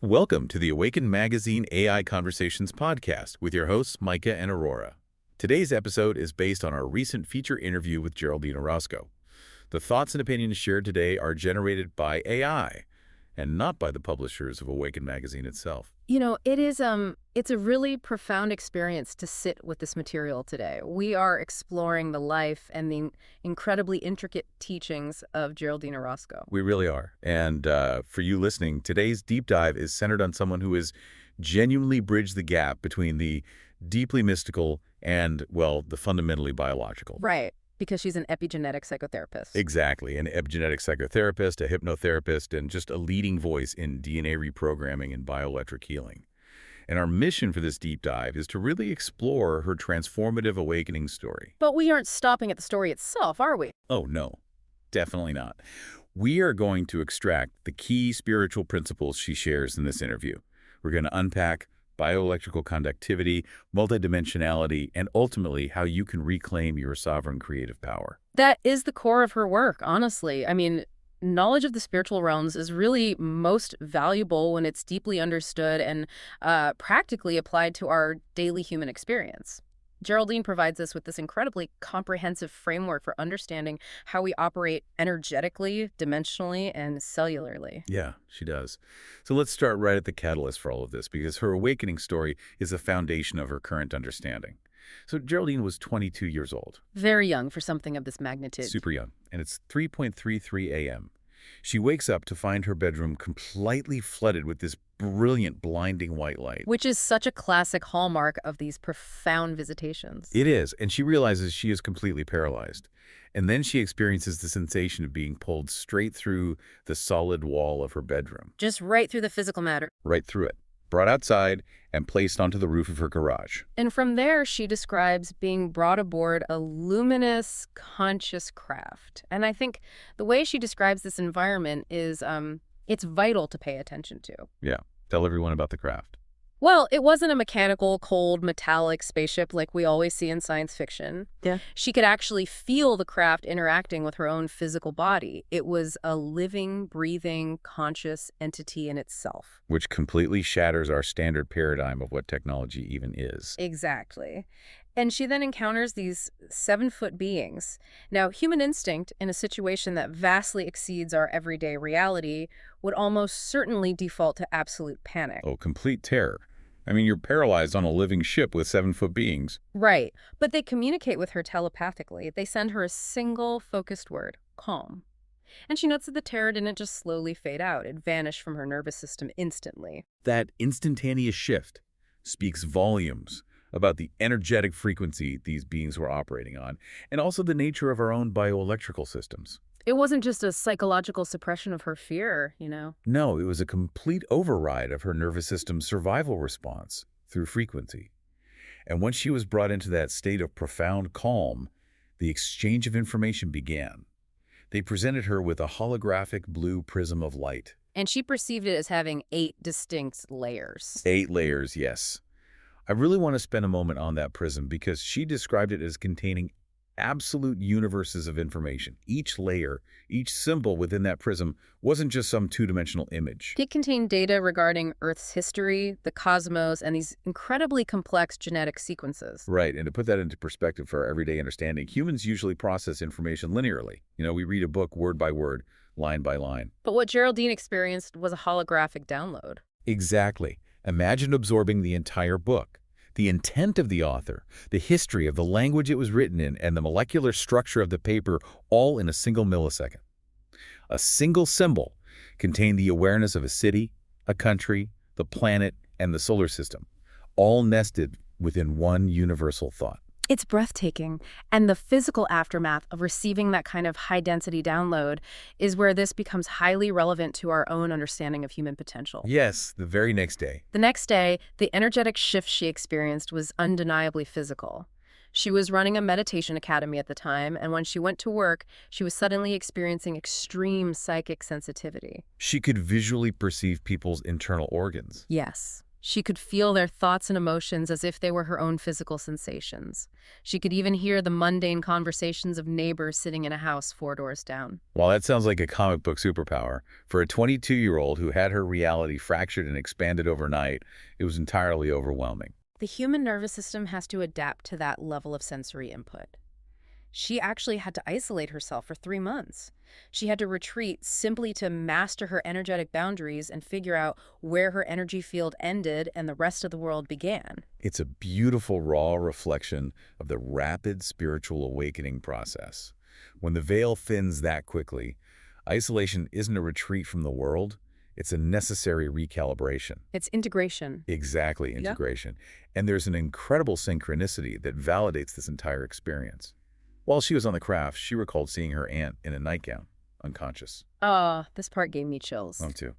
Welcome to the Awaken Magazine AI Conversations podcast with your hosts, Micah and Aurora. Today's episode is based on our recent feature interview with Geraldine Orozco. The thoughts and opinions shared today are generated by AI and not by the publishers of Awaken Magazine itself. It's a really profound experience to sit with this material today. We are exploring the life and the incredibly intricate teachings of Geraldine Orozco. We really are. And for you listening, today's deep dive is centered on someone who has genuinely bridged the gap between the deeply mystical and, well, the fundamentally biological. Right, because she's an epigenetic psychotherapist. Exactly. An epigenetic psychotherapist, a hypnotherapist, and just a leading voice in DNA reprogramming and bioelectric healing. And our mission for this deep dive is to really explore her transformative awakening story. But we aren't stopping at the story itself, are we? Oh, no. Definitely not. We are going to extract the key spiritual principles she shares in this interview. We're going to unpack bioelectrical conductivity, multidimensionality, and ultimately how you can reclaim your sovereign creative power. That is the core of her work, honestly. Knowledge of the spiritual realms is really most valuable when it's deeply understood and practically applied to our daily human experience. Geraldine provides us with this incredibly comprehensive framework for understanding how we operate energetically, dimensionally, and cellularly. Yeah, she does. So let's start right at the catalyst for all of this, because her awakening story is the foundation of her current understanding. So Geraldine was 22 years old. Very young for something of this magnitude. Super young. And it's 3:33 a.m. She wakes up to find her bedroom completely flooded with this brilliant, blinding white light. Which is such a classic hallmark of these profound visitations. It is, and she realizes she is completely paralyzed. And then she experiences the sensation of being pulled straight through the solid wall of her bedroom. Just right through the physical matter. Right through it. Brought outside and placed onto the roof of her garage. And from there, she describes being brought aboard a luminous, conscious craft. And I think the way she describes this environment is it's vital to pay attention to. Yeah. Tell everyone about the craft. Well, it wasn't a mechanical, cold, metallic spaceship like we always see in science fiction. Yeah. She could actually feel the craft interacting with her own physical body. It was a living, breathing, conscious entity in itself. Which completely shatters our standard paradigm of what technology even is. Exactly. And she then encounters these 7-foot beings. Now, human instinct, in a situation that vastly exceeds our everyday reality, would almost certainly default to absolute panic. Oh, complete terror. I mean, you're paralyzed on a living ship with 7-foot beings. Right. But they communicate with her telepathically. They send her a single focused word, calm. And she notes that the terror didn't just slowly fade out. It vanished from her nervous system instantly. That instantaneous shift speaks volumes about the energetic frequency these beings were operating on, and also the nature of our own bioelectrical systems. It wasn't just a psychological suppression of her fear, No, it was a complete override of her nervous system's survival response through frequency. And once she was brought into that state of profound calm, the exchange of information began. They presented her with a holographic blue prism of light. And she perceived it as having 8 distinct layers. 8 layers, yes. I really want to spend a moment on that prism because she described it as containing absolute universes of information. Each layer, each symbol within that prism wasn't just some two-dimensional image. It contained data regarding Earth's history, the cosmos, and these incredibly complex genetic sequences. Right, and to put that into perspective for our everyday understanding, humans usually process information linearly. We read a book word by word, line by line. But what Geraldine experienced was a holographic download. Exactly. Imagine absorbing the entire book. The intent of the author, the history of the language it was written in, and the molecular structure of the paper all in a single millisecond. A single symbol contained the awareness of a city, a country, the planet, and the solar system, all nested within one universal thought. It's breathtaking, and the physical aftermath of receiving that kind of high-density download is where this becomes highly relevant to our own understanding of human potential. Yes, the very next day. The next day, the energetic shift she experienced was undeniably physical. She was running a meditation academy at the time, and when she went to work, she was suddenly experiencing extreme psychic sensitivity. She could visually perceive people's internal organs. Yes. She could feel their thoughts and emotions as if they were her own physical sensations. She could even hear the mundane conversations of neighbors sitting in a house 4 doors down. While that sounds like a comic book superpower, for a 22-year-old who had her reality fractured and expanded overnight, it was entirely overwhelming. The human nervous system has to adapt to that level of sensory input. She actually had to isolate herself for 3 months. She had to retreat simply to master her energetic boundaries and figure out where her energy field ended and the rest of the world began. It's a beautiful, raw reflection of the rapid spiritual awakening process. When the veil thins that quickly, isolation isn't a retreat from the world, it's a necessary recalibration. It's integration. Exactly, Yeah. integration. And there's an incredible synchronicity that validates this entire experience. While she was on the craft, she recalled seeing her aunt in a nightgown, unconscious. This part gave me chills. Mine too.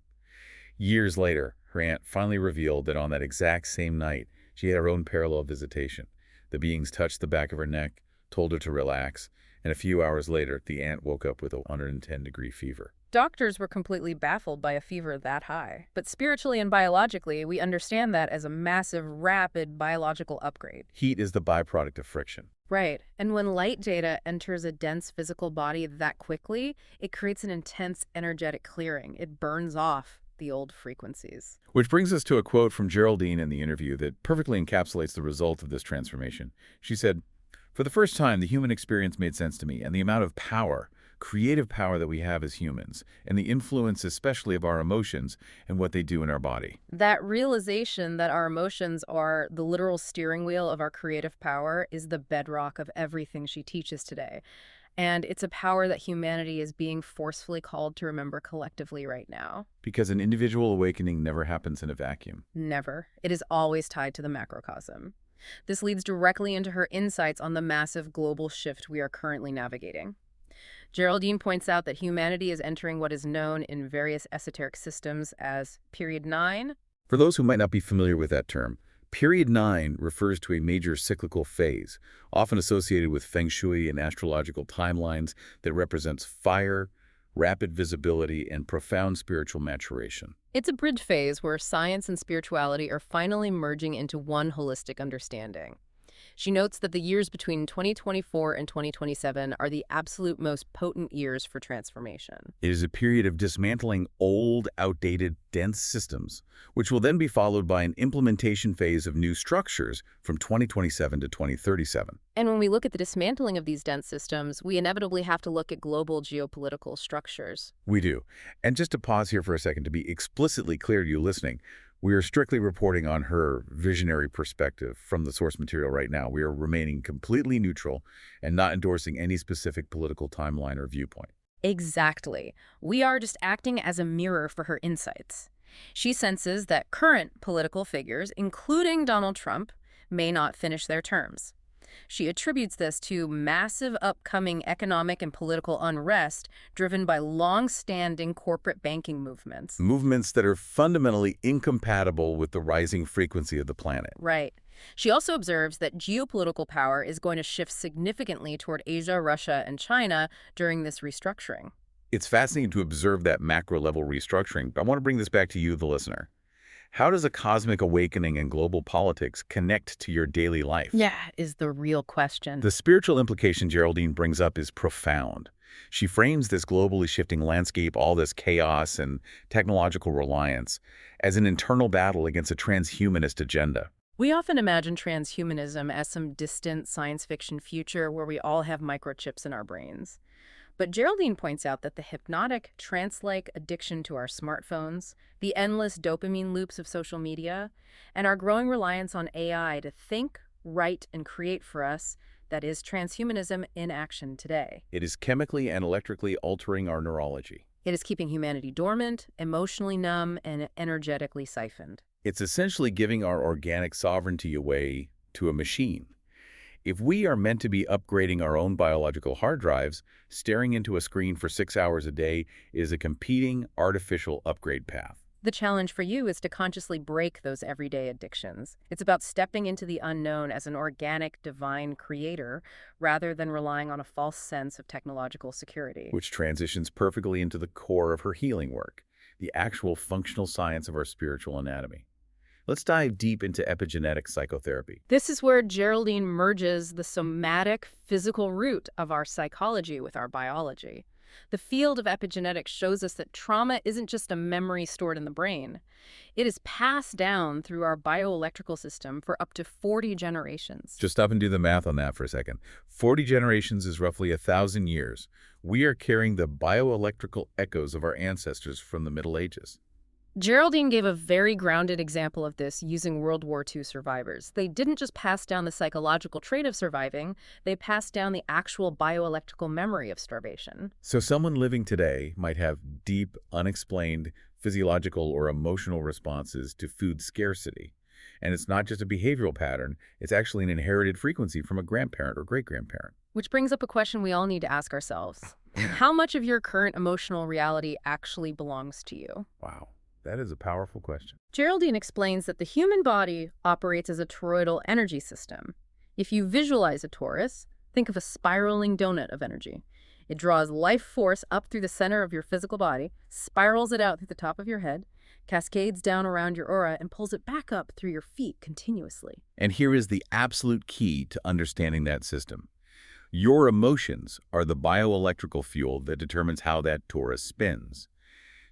Years later, her aunt finally revealed that on that exact same night, she had her own parallel visitation. The beings touched the back of her neck, told her to relax, and a few hours later, the aunt woke up with a 110-degree fever. Doctors were completely baffled by a fever that high. But spiritually and biologically, we understand that as a massive, rapid biological upgrade. Heat is the byproduct of friction. Right. And when light data enters a dense physical body that quickly, it creates an intense energetic clearing. It burns off the old frequencies. Which brings us to a quote from Geraldine in the interview that perfectly encapsulates the result of this transformation. She said, "For the first time, the human experience made sense to me, and the amount of power, creative power that we have as humans, and the influence especially of our emotions and what they do in our body." That realization that our emotions are the literal steering wheel of our creative power is the bedrock of everything she teaches today. And it's a power that humanity is being forcefully called to remember collectively right now. Because an individual awakening never happens in a vacuum. Never. It is always tied to the macrocosm. This leads directly into her insights on the massive global shift we are currently navigating. Geraldine points out that humanity is entering what is known in various esoteric systems as Period 9. For those who might not be familiar with that term, Period 9 refers to a major cyclical phase, often associated with feng shui and astrological timelines that represents fire, rapid visibility, and profound spiritual maturation. It's a bridge phase where science and spirituality are finally merging into one holistic understanding. She notes that the years between 2024 and 2027 are the absolute most potent years for transformation. It is a period of dismantling old, outdated, dense systems, which will then be followed by an implementation phase of new structures from 2027 to 2037. And when we look at the dismantling of these dense systems, we inevitably have to look at global geopolitical structures. We do. And just to pause here for a second to be explicitly clear to you listening, we are strictly reporting on her visionary perspective from the source material right now. We are remaining completely neutral and not endorsing any specific political timeline or viewpoint. Exactly. We are just acting as a mirror for her insights. She senses that current political figures, including Donald Trump, may not finish their terms. She attributes this to massive upcoming economic and political unrest driven by long-standing corporate banking movements. Movements that are fundamentally incompatible with the rising frequency of the planet. Right. She also observes that geopolitical power is going to shift significantly toward Asia, Russia, and China during this restructuring. It's fascinating to observe that macro-level restructuring, but I want to bring this back to you, the listener. How does a cosmic awakening in global politics connect to your daily life? Yeah, is the real question. The spiritual implication Geraldine brings up is profound. She frames this globally shifting landscape, all this chaos and technological reliance, as an internal battle against a transhumanist agenda. We often imagine transhumanism as some distant science fiction future where we all have microchips in our brains. But Geraldine points out that the hypnotic, trance-like addiction to our smartphones, the endless dopamine loops of social media, and our growing reliance on AI to think, write, and create for us, that is transhumanism in action today. It is chemically and electrically altering our neurology. It is keeping humanity dormant, emotionally numb, and energetically siphoned. It's essentially giving our organic sovereignty away to a machine. If we are meant to be upgrading our own biological hard drives, staring into a screen for 6 hours a day is a competing artificial upgrade path. The challenge for you is to consciously break those everyday addictions. It's about stepping into the unknown as an organic, divine creator, rather than relying on a false sense of technological security. Which transitions perfectly into the core of her healing work, the actual functional science of our spiritual anatomy. Let's dive deep into epigenetic psychotherapy. This is where Geraldine merges the somatic, physical root of our psychology with our biology. The field of epigenetics shows us that trauma isn't just a memory stored in the brain. It is passed down through our bioelectrical system for up to 40 generations. Just stop and do the math on that for a second. 40 generations is roughly 1,000 years. We are carrying the bioelectrical echoes of our ancestors from the Middle Ages. Geraldine gave a very grounded example of this using World War II survivors. They didn't just pass down the psychological trait of surviving, they passed down the actual bioelectrical memory of starvation. So someone living today might have deep, unexplained physiological or emotional responses to food scarcity. And it's not just a behavioral pattern, it's actually an inherited frequency from a grandparent or great-grandparent. Which brings up a question we all need to ask ourselves. How much of your current emotional reality actually belongs to you? Wow, that is a powerful question. Geraldine explains that the human body operates as a toroidal energy system. If you visualize a torus, think of a spiraling donut of energy. It draws life force up through the center of your physical body, spirals it out through the top of your head, cascades down around your aura, and pulls it back up through your feet continuously. And here is the absolute key to understanding that system. Your emotions are the bioelectrical fuel that determines how that torus spins.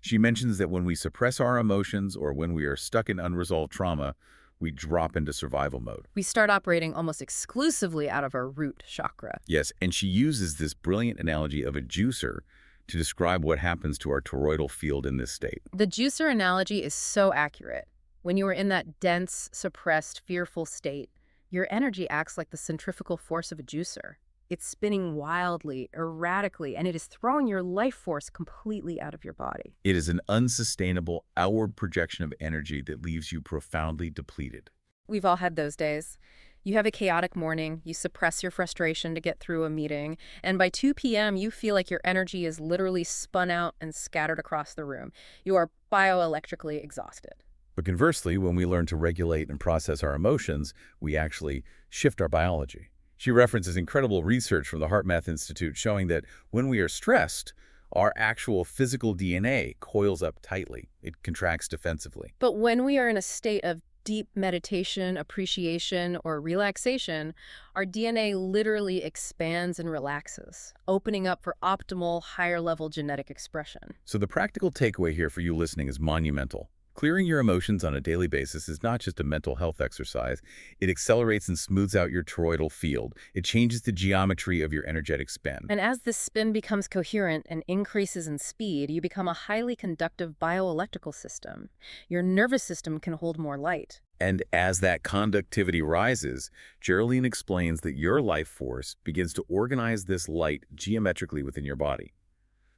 She mentions that when we suppress our emotions or when we are stuck in unresolved trauma, we drop into survival mode. We start operating almost exclusively out of our root chakra. Yes, and she uses this brilliant analogy of a juicer to describe what happens to our toroidal field in this state. The juicer analogy is so accurate. When you are in that dense, suppressed, fearful state, your energy acts like the centrifugal force of a juicer. It's spinning wildly, erratically, and it is throwing your life force completely out of your body. It is an unsustainable outward projection of energy that leaves you profoundly depleted. We've all had those days. You have a chaotic morning, you suppress your frustration to get through a meeting, and by 2 p.m. you feel like your energy is literally spun out and scattered across the room. You are bioelectrically exhausted. But conversely, when we learn to regulate and process our emotions, we actually shift our biology. She references incredible research from the HeartMath Institute showing that when we are stressed, our actual physical DNA coils up tightly. It contracts defensively. But when we are in a state of deep meditation, appreciation, or relaxation, our DNA literally expands and relaxes, opening up for optimal, higher-level genetic expression. So the practical takeaway here for you listening is monumental. Clearing your emotions on a daily basis is not just a mental health exercise. It accelerates and smooths out your toroidal field. It changes the geometry of your energetic spin. And as this spin becomes coherent and increases in speed, you become a highly conductive bioelectrical system. Your nervous system can hold more light. And as that conductivity rises, Geraldine explains that your life force begins to organize this light geometrically within your body.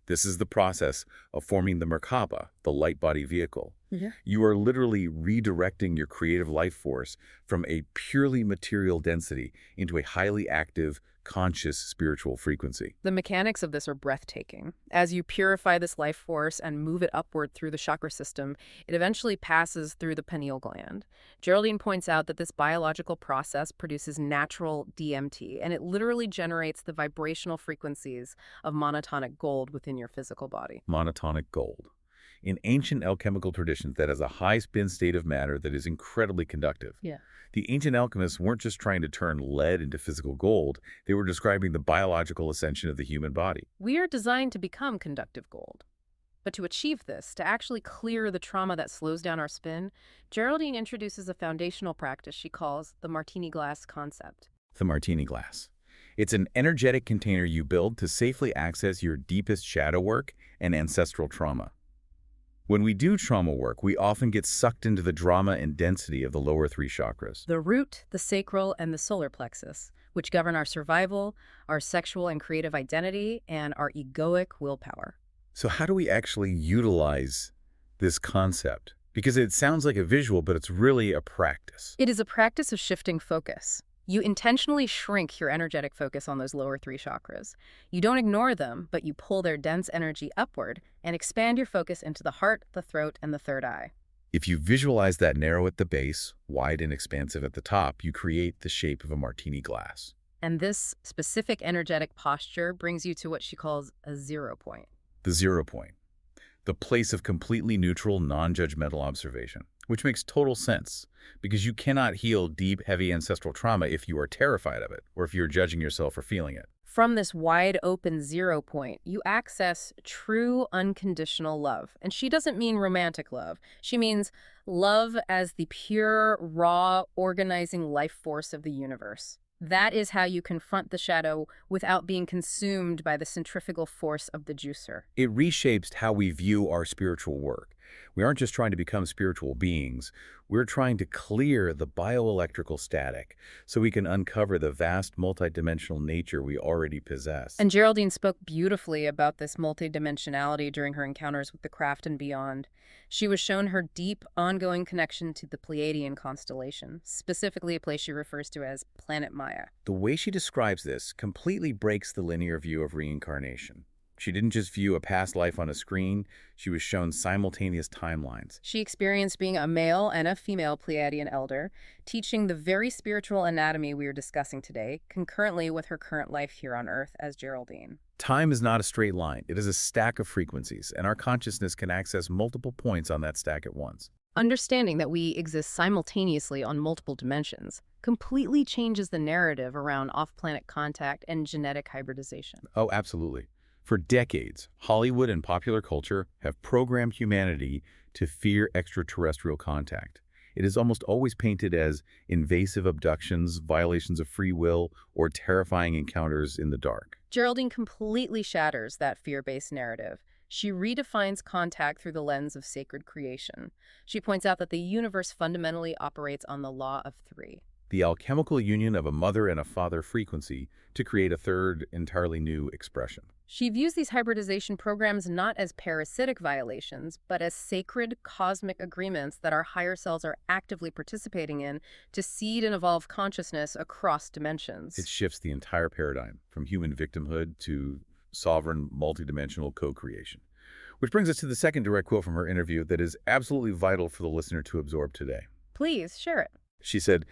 This is the process of forming the Merkaba, the light body vehicle. You are literally redirecting your creative life force from a purely material density into a highly active, conscious spiritual frequency. The mechanics of this are breathtaking. As you purify this life force and move it upward through the chakra system, it eventually passes through the pineal gland. Geraldine points out that this biological process produces natural DMT, and it literally generates the vibrational frequencies of monotonic gold within your physical body. Monotonic gold. In ancient alchemical traditions, that is a high-spin state of matter that is incredibly conductive. Yeah. The ancient alchemists weren't just trying to turn lead into physical gold, they were describing the biological ascension of the human body. We are designed to become conductive gold. But to achieve this, to actually clear the trauma that slows down our spin, Geraldine introduces a foundational practice she calls the martini glass concept. The martini glass. It's an energetic container you build to safely access your deepest shadow work and ancestral trauma. When we do trauma work, we often get sucked into the drama and density of the lower 3 chakras. The root, the sacral, and the solar plexus, which govern our survival, our sexual and creative identity, and our egoic willpower. So how do we actually utilize this concept? Because it sounds like a visual, but it's really a practice. It is a practice of shifting focus. You intentionally shrink your energetic focus on those lower 3 chakras. You don't ignore them, but you pull their dense energy upward and expand your focus into the heart, the throat, and the third eye. If you visualize that narrow at the base, wide and expansive at the top, you create the shape of a martini glass. And this specific energetic posture brings you to what she calls a 0 point. The 0 point. The place of completely neutral, non-judgmental observation. Which makes total sense, because you cannot heal deep, heavy ancestral trauma if you are terrified of it, or if you're judging yourself for feeling it. From this wide open 0 point, you access true unconditional love. And she doesn't mean romantic love. She means love as the pure, raw, organizing life force of the universe. That is how you confront the shadow without being consumed by the centrifugal force of the juicer. It reshapes how we view our spiritual work. We aren't just trying to become spiritual beings, we're trying to clear the bioelectrical static so we can uncover the vast multidimensional nature we already possess. And Geraldine spoke beautifully about this multidimensionality during her encounters with the craft and beyond. She was shown her deep, ongoing connection to the Pleiadian constellation, specifically a place she refers to as Planet Maya. The way she describes this completely breaks the linear view of reincarnation. She didn't just view a past life on a screen, she was shown simultaneous timelines. She experienced being a male and a female Pleiadian elder, teaching the very spiritual anatomy we are discussing today, concurrently with her current life here on Earth as Geraldine. Time is not a straight line. It is a stack of frequencies, and our consciousness can access multiple points on that stack at once. Understanding that we exist simultaneously on multiple dimensions completely changes the narrative around off-planet contact and genetic hybridization. Oh, absolutely. For decades, Hollywood and popular culture have programmed humanity to fear extraterrestrial contact. It is almost always painted as invasive abductions, violations of free will, or terrifying encounters in the dark. Geraldine completely shatters that fear-based narrative. She redefines contact through the lens of sacred creation. She points out that the universe fundamentally operates on the law of three. The alchemical union of a mother and a father frequency to create a third, entirely new expression. She views these hybridization programs not as parasitic violations, but as sacred cosmic agreements that our higher selves are actively participating in to seed and evolve consciousness across dimensions. It shifts the entire paradigm from human victimhood to sovereign, multidimensional co-creation. Which brings us to the second direct quote from her interview that is absolutely vital for the listener to absorb today. Please, share it. She said,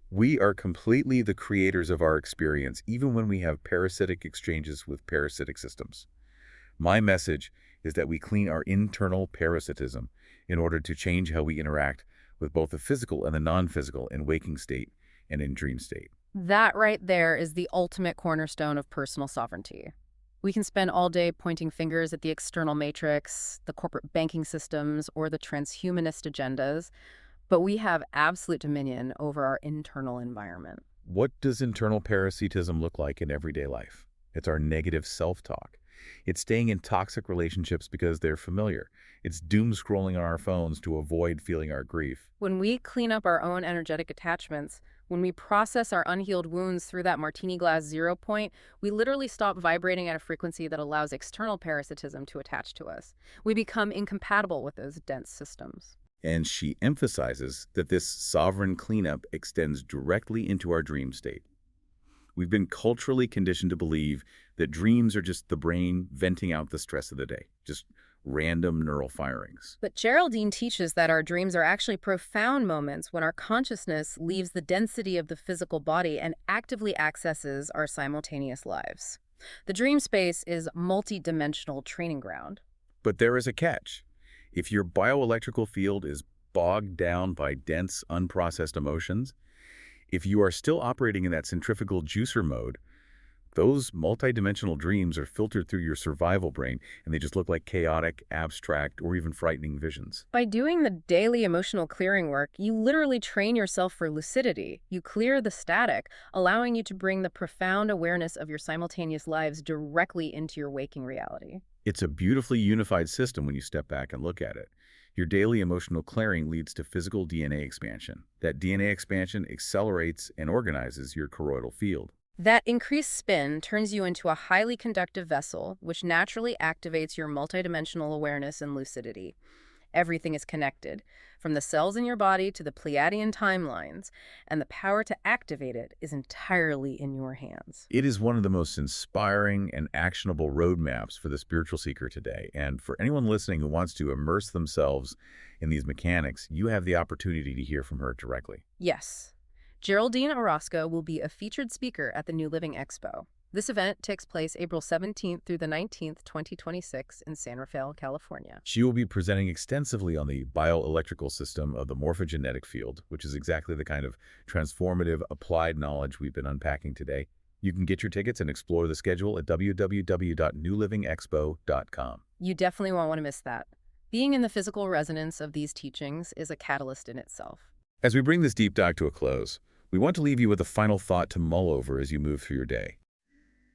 "We are completely the creators of our experience, even when we have parasitic exchanges with parasitic systems. My message is that we clean our internal parasitism in order to change how we interact with both the physical and the non-physical in waking state and in dream state." That right there is the ultimate cornerstone of personal sovereignty. We can spend all day pointing fingers at the external matrix, the corporate banking systems, or the transhumanist agendas, but we have absolute dominion over our internal environment. What does internal parasitism look like in everyday life? It's our negative self-talk. It's staying in toxic relationships because they're familiar. It's doom scrolling on our phones to avoid feeling our grief. When we clean up our own energetic attachments, when we process our unhealed wounds through that martini glass 0 point, we literally stop vibrating at a frequency that allows external parasitism to attach to us. We become incompatible with those dense systems. And she emphasizes that this sovereign cleanup extends directly into our dream state. We've been culturally conditioned to believe that dreams are just the brain venting out the stress of the day, just random neural firings. But Geraldine teaches that our dreams are actually profound moments when our consciousness leaves the density of the physical body and actively accesses our simultaneous lives. The dream space is multi-dimensional training ground. But there is a catch. If your bioelectrical field is bogged down by dense, unprocessed emotions, if you are still operating in that centrifugal juicer mode, those multidimensional dreams are filtered through your survival brain, and they just look like chaotic, abstract, or even frightening visions. By doing the daily emotional clearing work, you literally train yourself for lucidity. You clear the static, allowing you to bring the profound awareness of your simultaneous lives directly into your waking reality. It's a beautifully unified system when you step back and look at it. Your daily emotional clearing leads to physical DNA expansion. That DNA expansion accelerates and organizes your toroidal field. That increased spin turns you into a highly conductive vessel, which naturally activates your multidimensional awareness and lucidity. Everything is connected, from the cells in your body to the Pleiadian timelines, and the power to activate it is entirely in your hands. It is one of the most inspiring and actionable roadmaps for the spiritual seeker today. And for anyone listening who wants to immerse themselves in these mechanics, you have the opportunity to hear from her directly. Yes. Geraldine Orozco will be a featured speaker at the new Living Expo. This event takes place April 17th through the 19th, 2026 in San Rafael, California. She will be presenting extensively on the bioelectrical system of the morphogenetic field, which is exactly the kind of transformative applied knowledge we've been unpacking today. You can get your tickets and explore the schedule at www.newlivingexpo.com. You definitely won't want to miss that. Being in the physical resonance of these teachings is a catalyst in itself. As we bring this deep dive to a close, we want to leave you with a final thought to mull over as you move through your day.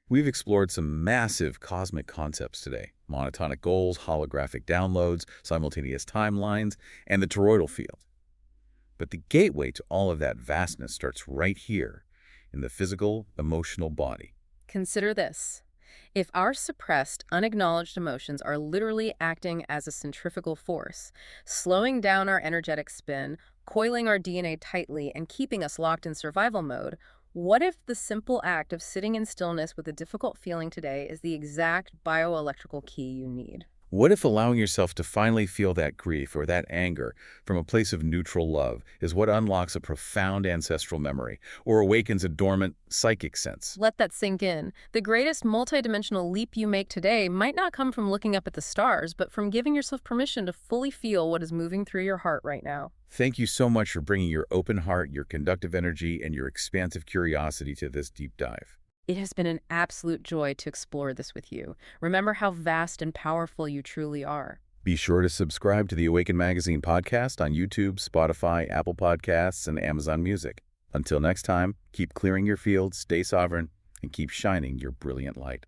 We've explored some massive cosmic concepts today: monotonic goals, holographic downloads, simultaneous timelines, and the toroidal field. But the gateway to all of that vastness starts right here, in the physical, emotional body. Consider this. If our suppressed, unacknowledged emotions are literally acting as a centrifugal force, slowing down our energetic spin, coiling our DNA tightly, and keeping us locked in survival mode, what if the simple act of sitting in stillness with a difficult feeling today is the exact bioelectrical key you need? What if allowing yourself to finally feel that grief or that anger from a place of neutral love is what unlocks a profound ancestral memory or awakens a dormant psychic sense? Let that sink in. The greatest multidimensional leap you make today might not come from looking up at the stars, but from giving yourself permission to fully feel what is moving through your heart right now. Thank you so much for bringing your open heart, your conductive energy, and your expansive curiosity to this deep dive. It has been an absolute joy to explore this with you. Remember how vast and powerful you truly are. Be sure to subscribe to the Awaken Magazine podcast on YouTube, Spotify, Apple Podcasts, and Amazon Music. Until next time, keep clearing your field, stay sovereign, and keep shining your brilliant light.